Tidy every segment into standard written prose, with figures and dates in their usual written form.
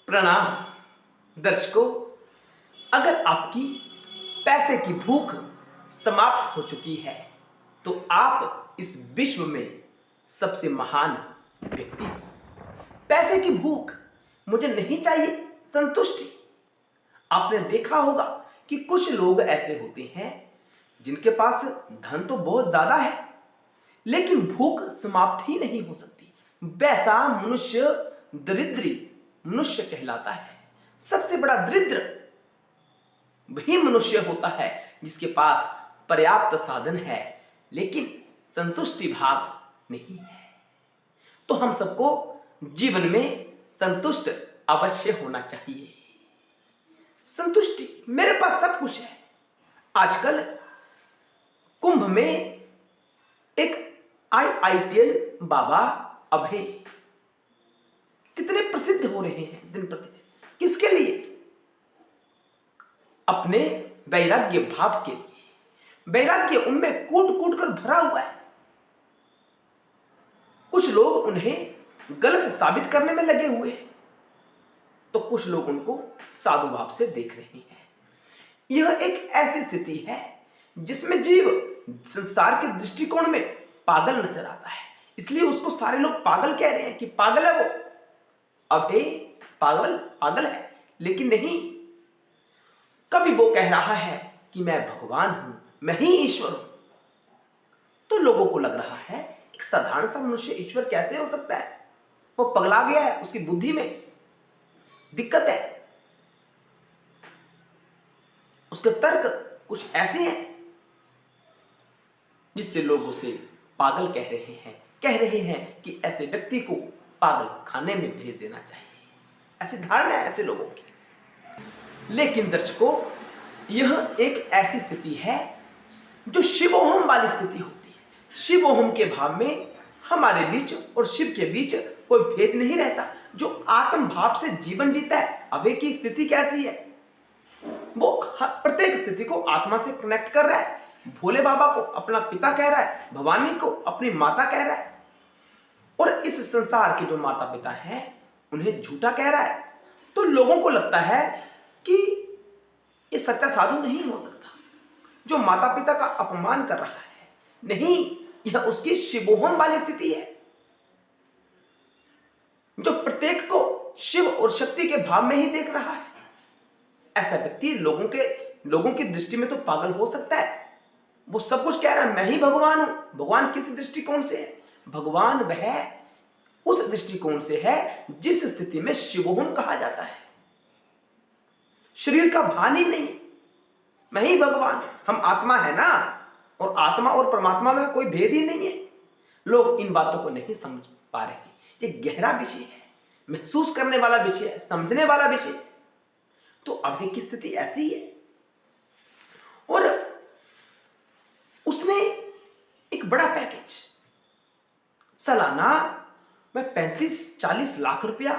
प्रणाम दर्शकों। अगर आपकी पैसे की भूख समाप्त हो चुकी है तो आप इस विश्व में सबसे महान व्यक्ति हैं। पैसे की भूख, मुझे नहीं चाहिए संतुष्टि। आपने देखा होगा कि कुछ लोग ऐसे होते हैं जिनके पास धन तो बहुत ज्यादा है लेकिन भूख समाप्त ही नहीं हो सकती। वैसा मनुष्य दरिद्री मनुष्य कहलाता है। सबसे बड़ा दरिद्र वही मनुष्य होता है जिसके पास पर्याप्त साधन है लेकिन संतुष्टि भाव नहीं है। तो हम सबको जीवन में संतुष्ट अवश्य होना चाहिए। संतुष्टि, मेरे पास सब कुछ है। आजकल कुंभ में एक IITL बाबा अभय कितने प्रसिद्ध हो रहे हैं दिन प्रतिदिन। किसके लिए? अपने वैराग्य भाव के लिए। वैराग्य उनमें कूट कूट कर भरा हुआ है। कुछ लोग उन्हें गलत साबित करने में लगे हुए हैं तो कुछ लोग उनको साधु भाव से देख रहे हैं। यह एक ऐसी स्थिति है जिसमें जीव संसार के दृष्टिकोण में पागल नजर आता है, इसलिए उसको सारे लोग पागल कह रहे हैं कि पागल है वो। अबे पागल पागल है लेकिन नहीं। कभी वो कह रहा है कि मैं भगवान हूं, मैं ही ईश्वर हूं, तो लोगों को लग रहा है एक साधारण सा मनुष्य ईश्वर कैसे हो सकता है? वो पगला गया है, उसकी बुद्धि में दिक्कत है, उसके तर्क कुछ ऐसे हैं जिससे लोग उसे पागल कह रहे हैं कि ऐसे व्यक्ति को पागल खाने में भेज देना चाहिए। ऐसी धारणा है ऐसे लोगों की। लेकिन दर्शकों, यह एक ऐसी स्थिति है जो शिवोहम वाली स्थिति होती है। शिवोहम के भाव में हमारे बीच और शिव के बीच कोई भेद नहीं रहता। जो आत्म भाव से जीवन जीता है, अभय की स्थिति कैसी है? वो प्रत्येक स्थिति को आत्मा से कनेक्ट कर रहा है। भोले बाबा को अपना पिता कह रहा है, भवानी को अपनी माता कह रहा है, और इस संसार के जो माता पिता हैं उन्हें झूठा कह रहा है। तो लोगों को लगता है कि ये सच्चा साधु नहीं हो सकता जो माता पिता का अपमान कर रहा है। नहीं, यह उसकी शिवोहम वाली स्थिति है जो प्रत्येक को शिव और शक्ति के भाव में ही देख रहा है। ऐसा व्यक्ति लोगों की दृष्टि में तो पागल हो सकता है। वो सब कुछ कह रहा है, मैं ही भगवान हूं। भगवान किस दृष्टिकोण से है? भगवान वह उस दृष्टिकोण से है जिस स्थिति में शिवोहम कहा जाता है। शरीर का भान ही नहीं है, मैं ही भगवान, हम आत्मा है ना, और आत्मा और परमात्मा में कोई भेद ही नहीं है। लोग इन बातों को नहीं समझ पा रहे। ये गहरा विषय है, महसूस करने वाला विषय है, समझने वाला विषय है। तो अभय की स्थिति ऐसी है और उसने एक बड़ा पैकेज, सालाना मैं 35-40 लाख रुपया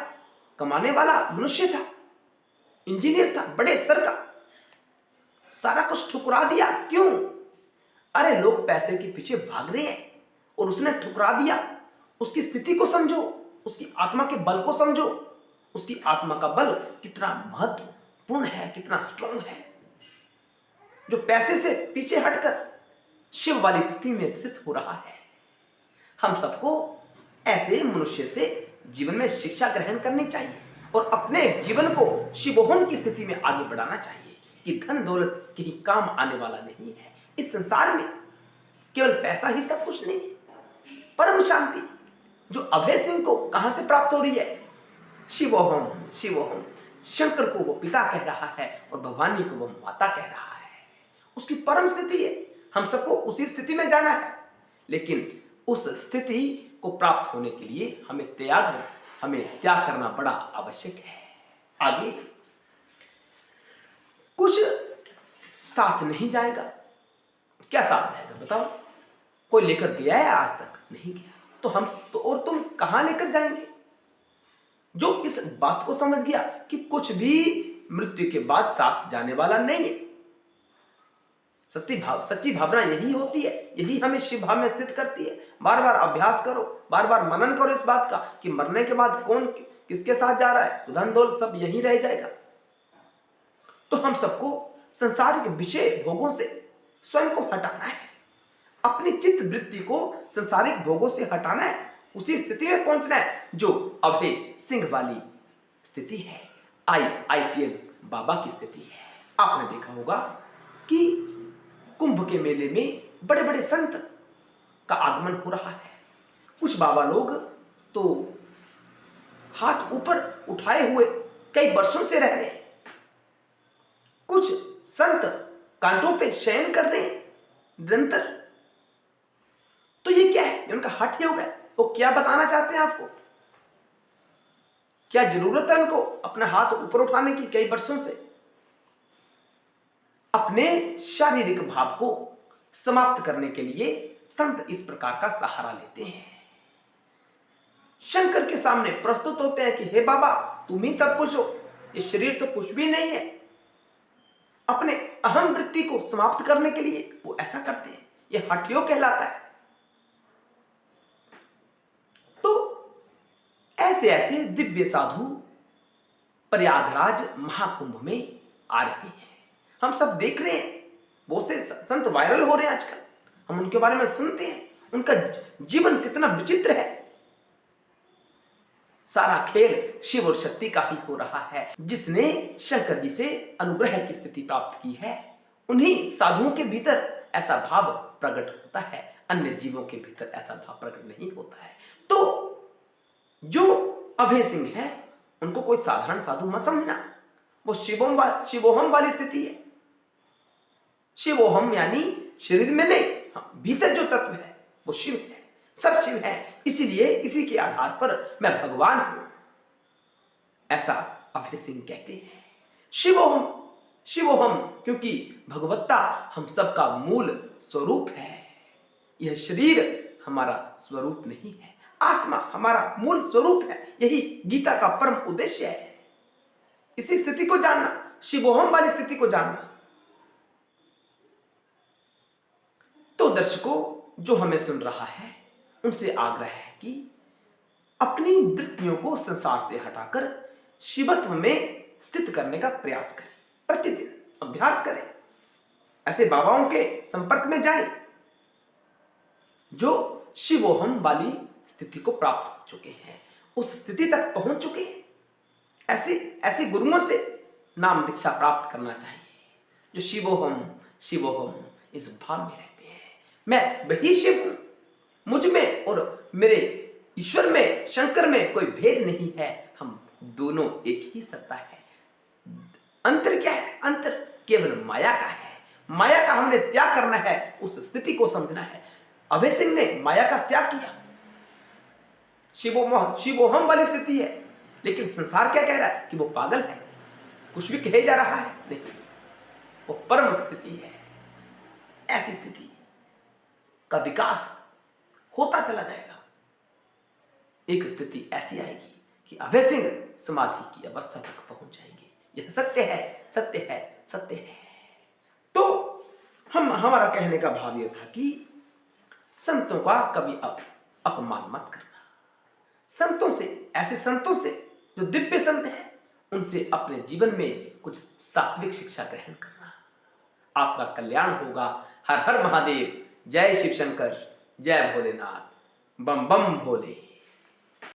कमाने वाला मनुष्य था, इंजीनियर था बड़े स्तर का, सारा कुछ ठुकरा दिया। क्यों? अरे लोग पैसे के पीछे भाग रहे हैं और उसने ठुकरा दिया। उसकी स्थिति को समझो, उसकी आत्मा के बल को समझो। उसकी आत्मा का बल कितना महत्वपूर्ण है, कितना स्ट्रांग है, जो पैसे से पीछे हटकर शिव वाली स्थिति में स्थित हो रहा है। हम सबको ऐसे मनुष्य से जीवन में शिक्षा ग्रहण करनी चाहिए और अपने जीवन को शिवोहम की स्थिति में आगे बढ़ाना चाहिए कि धन दौलत कहीं काम आने वाला नहीं है। इस संसार में केवल पैसा ही सब कुछ नहीं है। परम शांति जो अभय सिंह को कहां से प्राप्त हो रही है? शिवोहम शिवोहम। शंकर को वो पिता कह रहा है और भवानी को वो माता कह रहा है। उसकी परम स्थिति है। हम सबको उसी स्थिति में जाना है, लेकिन उस स्थिति को प्राप्त होने के लिए हमें त्याग करना बड़ा आवश्यक है। आगे कुछ साथ नहीं जाएगा। क्या साथ जाएगा बताओ? कोई लेकर गया है? आज तक नहीं गया। तो हम तो और तुम कहां लेकर जाएंगे? जो इस बात को समझ गया कि कुछ भी मृत्यु के बाद साथ जाने वाला नहीं है, सच्ची भावना यही होती है, यही हमें शिव भाव में स्थित करती है। बार बार अभ्यास करो, बार बार मनन करो इस बात का कि मरने के बाद कौन किसके साथ जा रहा है, तो धन दौलत सब यही रह जाएगा। तो हम सबको संसारिक विषय भोगों से स्वयं को हटाना है, अपनी चित्त वृत्ति को संसारिक भोगों से हटाना है, उसी स्थिति में पहुंचना है जो अभय सिंह वाली स्थिति है, IITL बाबा की स्थिति है। आपने देखा होगा कि कुंभ के मेले में बड़े बड़े संत का आगमन हो रहा है। कुछ बाबा लोग तो हाथ ऊपर उठाए हुए कई वर्षों से रह रहे हैं, कुछ संत कांटों पे शयन कर रहे हैं निरंतर। तो ये क्या है? उनका हठ योग है। वो क्या बताना चाहते हैं आपको? क्या जरूरत है उनको अपना हाथ ऊपर उठाने की कई वर्षों से? अपने शारीरिक भाव को समाप्त करने के लिए संत इस प्रकार का सहारा लेते हैं, शंकर के सामने प्रस्तुत होते हैं कि हे बाबा तुम ही सब कुछ हो, ये शरीर तो कुछ भी नहीं है। अपने अहम वृत्ति को समाप्त करने के लिए वो ऐसा करते हैं, ये हठ योग कहलाता है। तो ऐसे ऐसे दिव्य साधु प्रयागराज महाकुंभ में आ रहे हैं, हम सब देख रहे हैं। बहुत से संत वायरल हो रहे हैं आजकल, हम उनके बारे में सुनते हैं, उनका जीवन कितना विचित्र है। सारा खेल शिव और शक्ति का ही हो रहा है। जिसने शंकर जी से अनुग्रह की स्थिति प्राप्त की है, उन्हीं साधुओं के भीतर ऐसा भाव प्रकट होता है, अन्य जीवों के भीतर ऐसा भाव प्रकट नहीं होता है। तो जो अभय सिंह है उनको कोई साधारण साधु मत समझना, वो शिवोहम वाली स्थिति है। शिवोहम यानी शरीर में नहीं, भीतर जो तत्व है वो शिव है, सब शिव है, इसीलिए इसी के आधार पर मैं भगवान हूं, ऐसा अभय सिंह कहते हैं। शिवोहम शिवोहम क्योंकि भगवत्ता हम सबका मूल स्वरूप है। यह शरीर हमारा स्वरूप नहीं है, आत्मा हमारा मूल स्वरूप है। यही गीता का परम उद्देश्य है, इसी स्थिति को जानना, शिवोहम वाली स्थिति को जानना। तो दर्शकों जो हमें सुन रहा है उनसे आग्रह है कि अपनी वृत्तियों को संसार से हटाकर शिवत्व में स्थित करने का प्रयास करें, प्रतिदिन अभ्यास करें, ऐसे बाबाओं के संपर्क में जाएं जो शिवोहम वाली स्थिति को प्राप्त हो चुके हैं, उस स्थिति तक पहुंच चुके हैं। ऐसे गुरुओं से नाम दीक्षा प्राप्त करना चाहिए जो शिवोहम शिवोहम इस भाव में रहते हैं। मैं वही शिव हूं, मुझ में और मेरे ईश्वर में, शंकर में कोई भेद नहीं है, हम दोनों एक ही सत्ता है। अंतर क्या है? अंतर केवल माया का है। माया का हमने त्याग करना है, उस स्थिति को समझना है। अभय सिंह ने माया का त्याग किया, शिवोहम वाली स्थिति है, लेकिन संसार क्या कह रहा है कि वो पागल है, कुछ भी कहे जा रहा है। नहीं, वो परम स्थिति है। ऐसी स्थिति का विकास होता चला जाएगा। एक स्थिति ऐसी आएगी कि अभय सिंह समाधि की अवस्था तक पहुंच जाएंगे। यह सत्य है, सत्य है, सत्य है। तो हमारा कहने का भाव यह था कि संतों का कभी अपमान मत करना। संतों से, ऐसे संतों से जो दिव्य संत हैं, उनसे अपने जीवन में कुछ सात्विक शिक्षा ग्रहण करना, आपका कल्याण होगा। हर हर महादेव, जय शिव शंकर, जय भोलेनाथ, बम बम भोले।